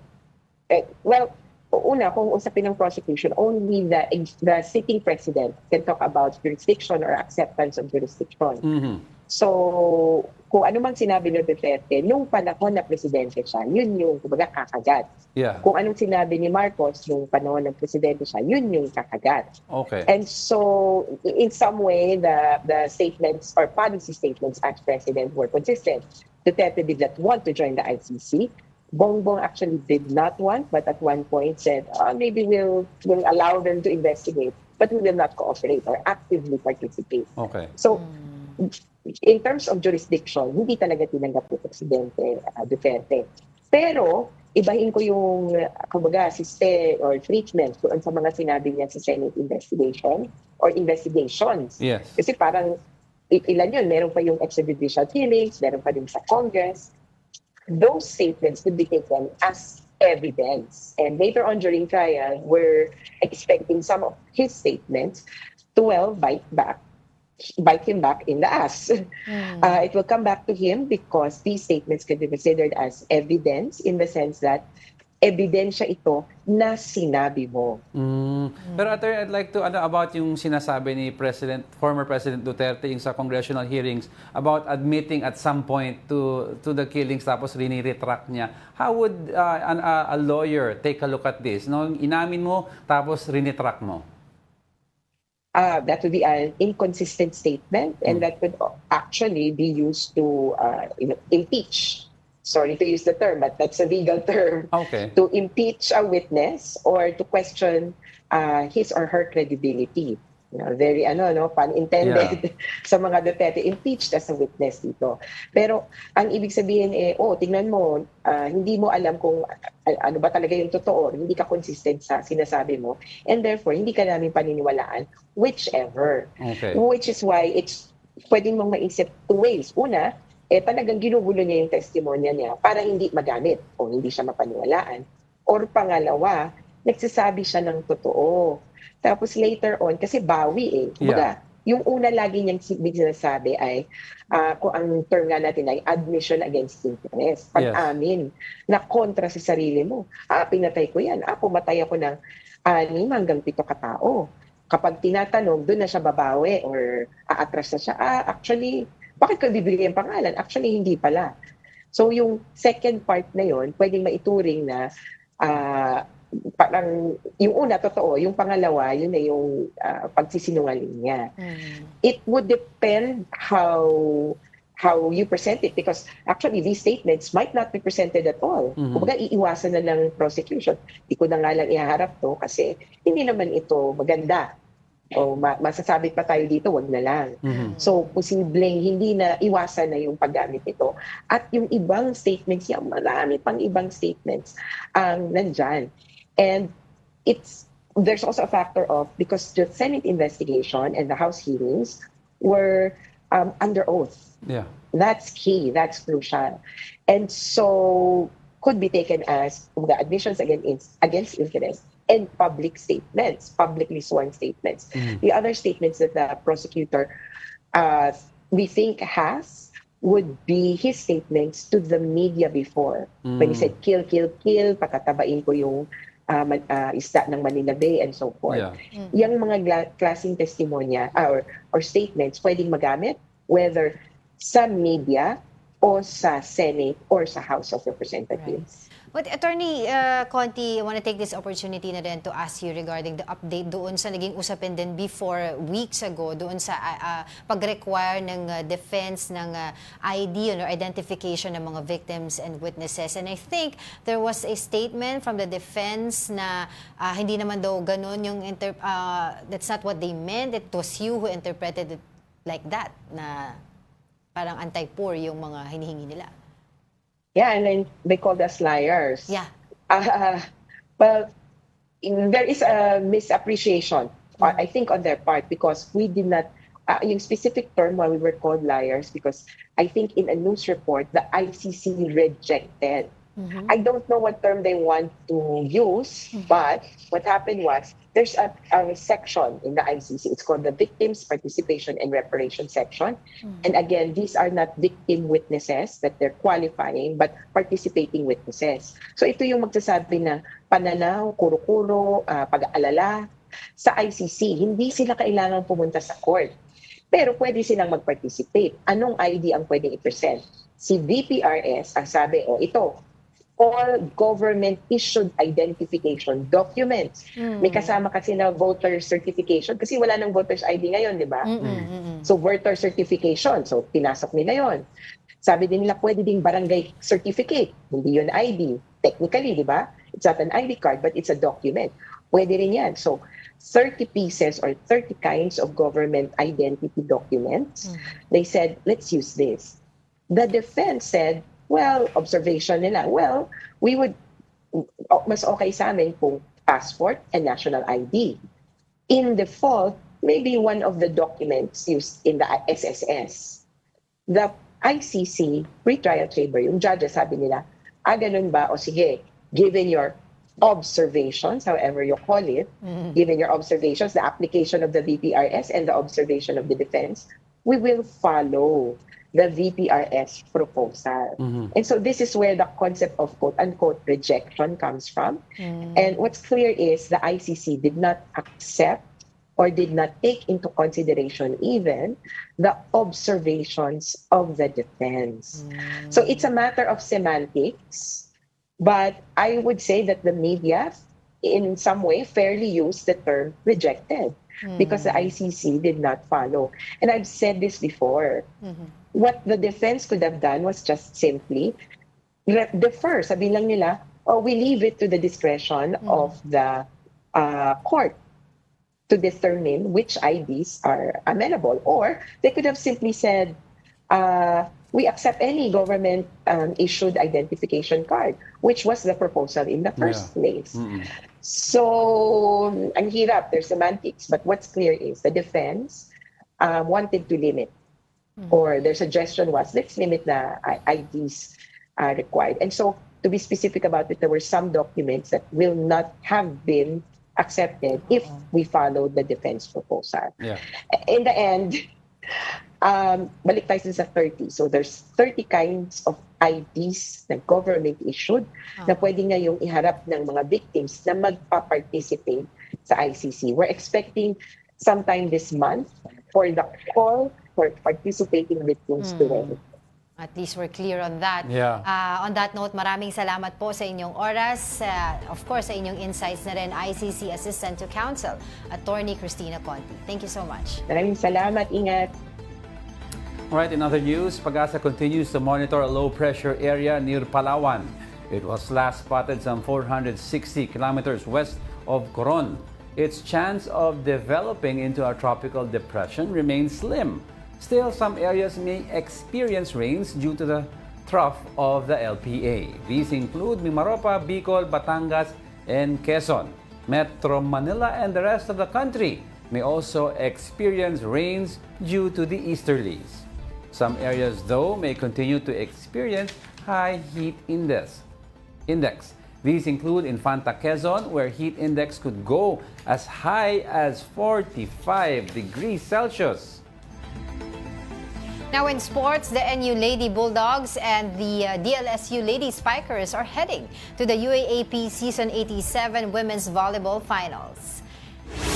Well, kung usapin ng prosecution, only the sitting president can talk about jurisdiction or acceptance of jurisdiction. So, kung ano man sinabi ni Duterte, nung panahon na presidente siya, yun yung kakagat. Kung anong sinabi ni Marcos nung panahon ng presidente siya, yun yung kakagat.
Okay.
And so, in some way, the statements or policy statements as president were consistent. Duterte did not want to join the ICC. Bongbong actually did not want, but at one point said, maybe we'll allow them to investigate, but we will not cooperate or actively participate.
Okay.
So, in terms of jurisdiction, hindi talaga tinanggap ni Presidente Duterte. Pero, ibahin ko yung, system or treatment doon sa mga sinabi niya sa Senate investigation or investigations.
Yes.
Kasi parang, ilan yun, meron pa yung extrajudicial killings, meron pa din sa Congress. Those statements would be taken as evidence. And later on during trial, we're expecting some of his statements to, bite him back in the ass. It will come back to him because these statements can be considered as evidence in the sense that ebidensya ito na sinabi mo.
Pero Attorney, I'd like to about yung sinasabi ni former President Duterte yung sa congressional hearings about admitting at some point to the killings tapos rini-retract niya. How would a lawyer take a look at this? No, inamin mo tapos rini-retract mo.
That would be an inconsistent statement and that could actually be used to impeach. Sorry to use the term, but that's a legal term.
Okay.
To impeach a witness or to question his or her credibility. Very pun intended sa mga Duterte, impeached as a witness dito. Pero ang ibig sabihin tingnan mo, hindi mo alam kung ano ba talaga yung totoo, hindi ka consistent sa sinasabi mo, and therefore hindi ka namin paniniwalaan, whichever.
Okay.
Which is why it's pwedeng mong maisip two ways. Una, talagang ginugulo niya yung testimonya niya para hindi magamit o hindi siya mapaniwalaan. Or pangalawa, nagsasabi siya ng totoo. Tapos later on, kasi bawi Kumbaga, yung una lagi niyang sinasabi ay, kung ang term nga natin ay admission against interest. Pag-amin na kontra sa sarili mo. Pinatay ko yan. Pumatay ako ng 6 hanggang 7 katao. Kapag tinatanong, doon na siya babawi or aatras na siya. Actually, bakit ko bibigay ang pangalan? Actually, hindi pala. So, yung second part na yon pwedeng maituring na parang yung una, totoo. Yung pangalawa, yun na yung pagsisinungaling niya. It would depend how you present it because actually these statements might not be presented at all. Kumbaga, iiwasan na lang prosecution. Hindi ko na nga lang ihaharap to kasi hindi naman ito maganda o masasabit pa tayo dito, wag na lang. So, posibleng hindi na iwasan na yung paggamit nito. At yung ibang statements, yung marami pang ibang statements ang nandyan. And there's also a factor of, because the Senate investigation and the House hearings were under oath.
Yeah.
That's key, that's crucial. And so, could be taken as admissions against interest and public statements, publicly sworn statements. The other statements that the prosecutor, we think would be his statements to the media before. When he said, kill, kill, kill, patatabain ko yung isda ng Manila Bay and so forth.
Yeah.
Yung mga klaseng testimonya or statements pwedeng magamit whether sa media o sa Senate or sa House of Representatives.
But Attorney Conti, I want to take this opportunity na rin to ask you regarding the update doon sa naging usapin din before weeks ago doon sa pag-require ng defense ng ID or identification ng mga victims and witnesses. And I think there was a statement from the defense na hindi naman daw ganun yung that's not what they meant. It was you who interpreted it like that, na parang anti-poor yung mga hinihingi nila.
Yeah, and then they called us liars.
Yeah.
Well, there is a misappreciation, I think, on their part, because we did not, yung specific term why we were called liars, because I think in a news report, the ICC rejected. I don't know what term they want to use, but what happened was, there's a section in the ICC. It's called the Victims Participation and Reparation section. And again, these are not victim witnesses that they're qualifying, but participating witnesses. So ito yung magsasabi na pananaw, kuro-kuro, pag-aalala. Sa ICC, hindi sila kailangan pumunta sa court. Pero pwede silang mag-participate. Anong ID ang pwedeng i-present? Si VPRS, ang sabi, ito, all government-issued identification documents. May kasama kasi na voter certification kasi wala nang voter's ID ngayon, di ba? So, voter certification. So, pinasok nila yon. Sabi din nila, pwede ding barangay certificate. Hindi yun ID. Technically, di ba? It's not an ID card, but it's a document. Pwede rin yan. So, 30 pieces or 30 kinds of government identity documents. They said, let's use this. The defense said, well, observation nila, well, we would, mas okay sa amin kung passport and national ID. In default, maybe one of the documents used in the SSS. The ICC, pre-trial chamber, yung judges sabi nila, ganun ba? O sige, given your observations, however you call it, given your observations, the application of the VPRS and the observation of the defense, we will follow the VPRS proposal. And so this is where the concept of quote-unquote rejection comes from. And what's clear is the ICC did not accept or did not take into consideration even the observations of the defense. So it's a matter of semantics, but I would say that the media in some way fairly used the term rejected because the ICC did not follow. And I've said this before. What the defense could have done was just simply defer. Sabi lang nila, we leave it to the discretion of the court to determine which IDs are amenable. Or they could have simply said, we accept any government issued identification card, which was the proposal in the first place. So, ang hirap, there's semantics. But what's clear is the defense wanted to limit. Or their suggestion was, let's limit the IDs required. And so, to be specific about it, there were some documents that will not have been accepted if we follow the defense proposal.
Yeah.
In the end, balik tayo sa 30. So there's 30 kinds of IDs na government issued na pwede ngayong iharap ng mga victims na magpa-participate sa ICC. We're expecting sometime this month for the call for participating victims to ready.
At least we're clear on that.
Yeah.
On that note, maraming salamat po sa inyong oras. Of course, sa inyong insights na rin, ICC Assistant to Counsel, Attorney Cristina Conti. Thank you so much.
Maraming salamat. Ingat.
All right, in other news, Pag-asa continues to monitor a low-pressure area near Palawan. It was last spotted some 460 kilometers west of Coron. its chance of developing into a tropical depression remains slim. Still, some areas may experience rains due to the trough of the LPA. These include Mimaropa, Bicol, Batangas, and Quezon. Metro Manila and the rest of the country may also experience rains due to the easterlies. Some areas, though, may continue to experience high heat index. These include Infanta Quezon, where heat index could go as high as 45 degrees Celsius.
Now in sports, the NU Lady Bulldogs and the DLSU Lady Spikers are heading to the UAAP Season 87 Women's Volleyball Finals.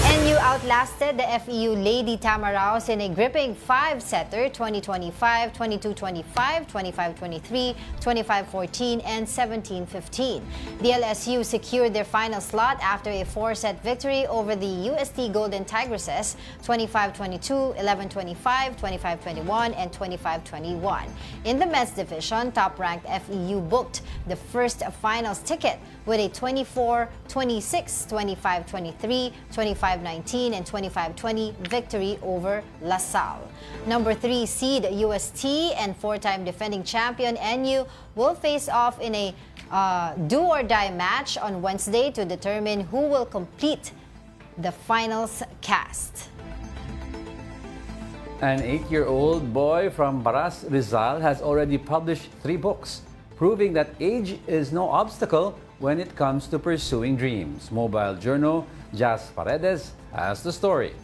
NU outlasted the FEU Lady Tamaraos in a gripping 5-setter 20-25, 22-25, 25-23, 25-14, and 17-15. DLSU secured their final slot after a 4-set victory over the UST Golden Tigresses 25-22, 11-25, 25-21, and 25-21. In the men's division, top-ranked FEU booked the first finals ticket with a 24-26, 25-23, 25-19, and 25-20 victory over LaSalle. Number 3 seed UST and 4-time defending champion NU will face off in a do-or-die match on Wednesday to determine who will complete the finals cast.
An 8-year-old boy from Baras, Rizal has already published 3 books, proving that age is no obstacle when it comes to pursuing dreams. Mobile journal Jazz Paredes has the story.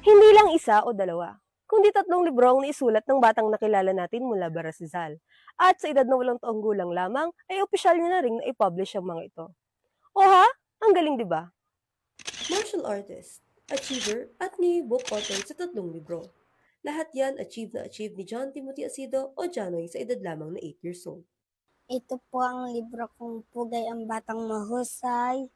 Hindi lang isa o dalawa, kundi 3 libro ang naisulat ng batang nakilala natin mula Baras Rizal. At sa edad na 8 taong gulang lamang, ay opisyal niya na rin na i-publish ang mga ito. O ha? Ang galing, di ba? Martial artist, achiever, at new book author sa 3 libro. Lahat yan achieve ni John Timothy Asido o Janoy sa edad lamang na 8 years old.
Ito po ang libro kong Pugay ang Batang Mahusay.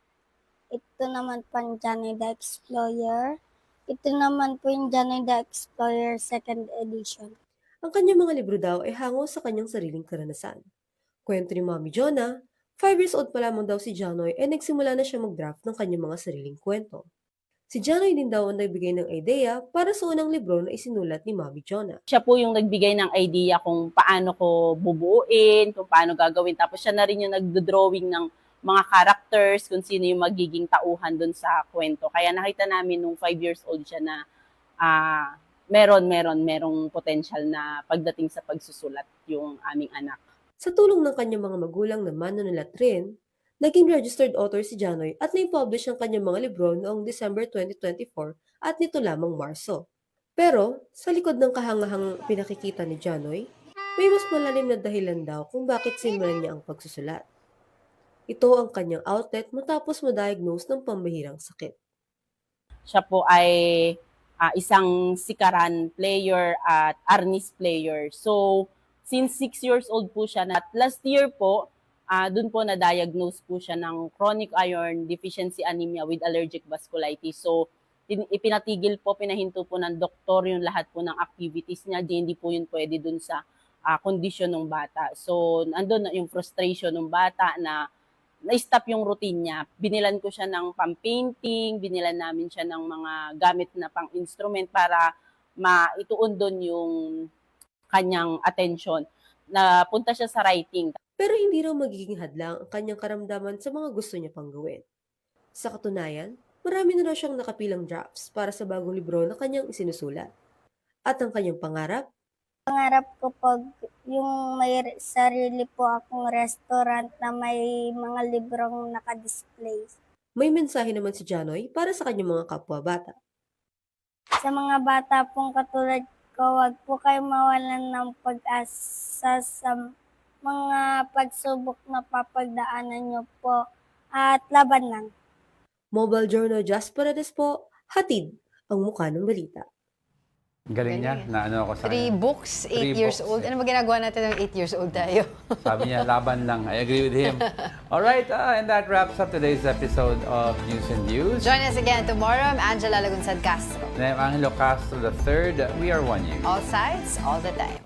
Ito naman po ang Johnny the Explorer. Ito naman po yung Johnny the Explorer 2nd edition.
Ang kanyang mga libro daw ay hango sa kanyang sariling karanasan. Kwento ni Mami Jonah, 5 years old pa lamang daw si Janoy ay nagsimula na siya mag-draft ng kanyang mga sariling kwento. Si Janoy din daw ang nagbigay ng idea para sa unang libro na isinulat ni Mami Jonah.
Siya po yung nagbigay ng idea kung paano ko bubuuin, kung paano gagawin. Tapos siya na rin yung nagdo-drawing ng mga characters, kung sino yung magiging tauhan dun sa kwento. Kaya nakita namin nung 5 years old siya na merong potential na pagdating sa pagsusulat yung aming anak.
Sa tulong ng kanyang mga magulang na manunulat rin, naging registered author si Janoy at na-publish ang kanyang mga libro noong December 2024 at nito lamang Marso. Pero, sa likod ng kahangahang pinakikita ni Janoy, may mas malalim na dahilan daw kung bakit simulan niya ang pagsusulat. Ito ang kanyang outlet matapos ma-diagnose ng pambihirang sakit.
Siya po ay isang sikaran player at arnis player. So, since 6 years old po siya, at last year po, doon po na-diagnose po siya ng chronic iron deficiency anemia with allergic vasculitis. So, ipinatigil po, pinahinto po ng doktor yung lahat po ng activities niya. Hindi po yun pwede doon sa kondisyon ng bata. So, andun na yung frustration ng bata na na-stop yung routine niya. Binilan ko siya ng pang-painting, binilan namin siya ng mga gamit na pang-instrument para maituon doon yung kanyang attention. Napunta siya sa writing.
Pero hindi raw magiging hadlang ang kanyang karamdaman sa mga gusto niya pang gawin. Sa katunayan, marami na raw siyang nakapilang drafts para sa bagong libro na kanyang isinusulat. At ang kanyang pangarap?
Pangarap ko pag yung may sarili po akong restaurant na may mga librong nakadisplay.
May mensahe naman si Janoy para sa kanyang mga kapwa-bata.
Sa mga bata pong katulad ko, wag po kayo mawalan ng pag-asa sa mga pagsubok na papagdaanan nyo po at laban lang.
Mobile Journal Jazz Paredes po, hatid ang mukha ng balita.
Galing niya, naano ako sa
3 books, 8 years old. Ano ba ginagawa natin ng 8 years old tayo?
Sabi niya, laban lang. I agree with him. Alright, and that wraps up today's episode of News and Views.
Join us again tomorrow. I'm Angelo Castro.
And I'm Angelo Castro III. We are one news.
All sides, all the time.